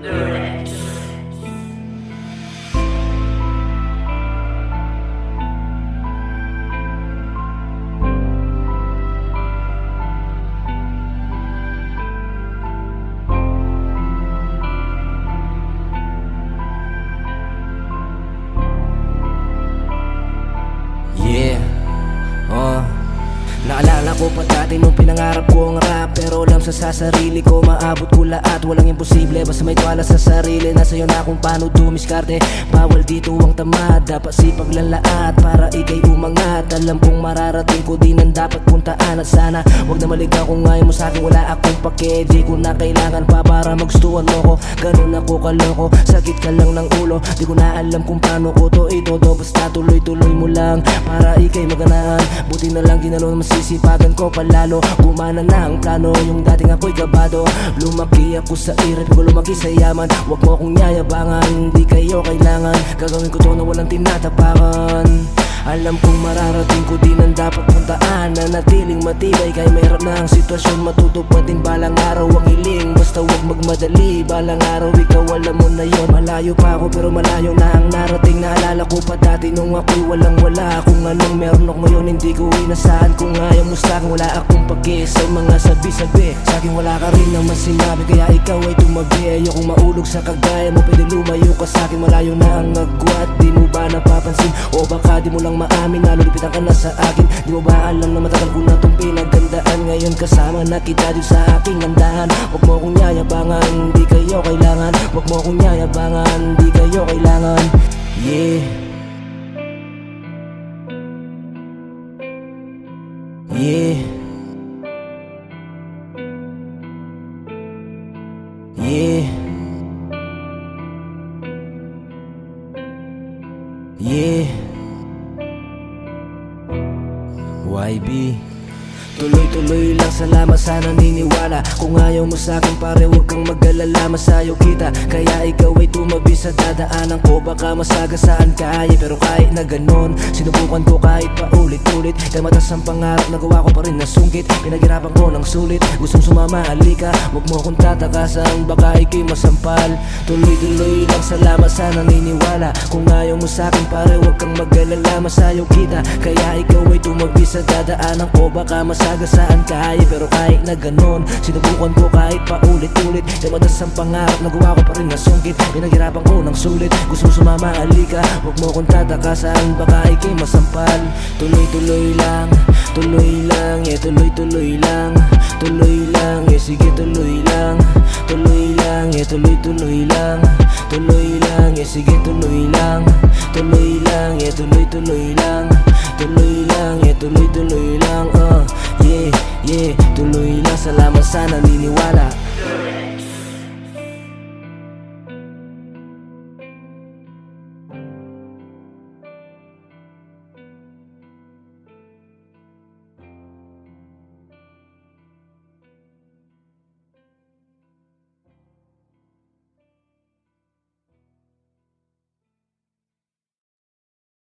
Yeah, naalala ko pa dati nung pinangarap ko ang rap, pero alam sa sarili ko maabot ko lahat. Walang imposible basta may tiwala sa sarili. Nasa'yo na kung paano dumiskarte. Bawal dito ang tamad, dapat sipag lang lahat para ikay umangat. Alam kong mararating ko din ang dapat puntaan. At sana wag na maligaw kung ngayon mo sa'kin wala akong pake. Di ko na kailangan pa para magustuhan mo ko. Ganun ako kaloko, sakit ka lang ng ulo. Di ko na alam kung paano ko to itodo. Basta tuloy-tuloy mo lang para ikay maganaan. Buti na lang ginalo na masisipagan ko palalo. Gumana na ang plano, yung dating ako'y kabado. Lumaki ako sa irip ko, lumaki sa yaman. Huwag mo akong yayabangan, hindi kayo kailangan. Gagawin ko to na walang tinatapakan. Alam kong mararating ko din ang dapat puntaan. Nanatiling matibay kay mahirap na ang sitwasyon. Matutupad din balang araw ang hiling, basta wag magmadali. Balang araw ikaw alam mo na yon. Malayo pa ako pero malayo na ang narating. Naalala ko pa dati nung ako'y walang wala. Kung anong meron ako ngayon hindi ko inasahan. Kung ayaw mo sa'kin wala akong pake sa mga sabi-sabi. Sa'kin wala ka rin naman sinabi, kaya ikaw ay tumabi. Ayokong maulog sa kagaya mo, pwede lumayo ka sa'kin. Malayo na ang agwat, di mo ba napapansin? O baka di mo lang maamin, nalulupitan ka na sa akin. Di mo ba alam na matagal ko na itong pinagandaan? Ngayon kasama na kita dito sa aking handahan. Huwag mo akong yayabangan, di kayo kailangan. Huwag mo akong yayabangan, di kayo kailangan. Yeah, yeah, yeah, yeah. YB, tuloy-tuloy lang, salamat sa naniniwala. Kung ayaw mo sa'kin pare huwag kang mag-alala. Masayo kita, kaya ikaw ay tumabi sa dadaanan ko. Baka masagasaan kaya, pero kahit na ganon sinubukan ko kahit paulit-ulit. Kaya matas ang pangarap, nagawa ko pa rin na sungkit. Pinaghirapan ko ng sulit, gustong sumama halika. Huwag mo akong tatakasan, baka ikay masampal. Tuloy-tuloy lang, salamat sa naniniwala. Kung ayaw mo sa'kin pare huwag kang mag-alala. Masayo kita, kaya ikaw ay tumabi sa dadaanan ko. Baka masagasaan kaya, pero kahit na ganon sinubukan ko kahit paulit-ulit. Kaya matas ang pangarap, nagawa ko pa rin na sungkit. Pinaghirapan ko ng sulit, gustong sumama halika. Huwag mo akong tatakasan, baka ikay masampal. Tuloy-tuloy lang, yeah, tuloy-tuloy lang. Tuloy lang, yeah, sige tuloy lang. Tuloy lang, yeah, tuloy-tuloy lang. Tuloy lang, yeah, sige tuloy lang. Tuloy lang, yeah, tuloy-tuloy lang.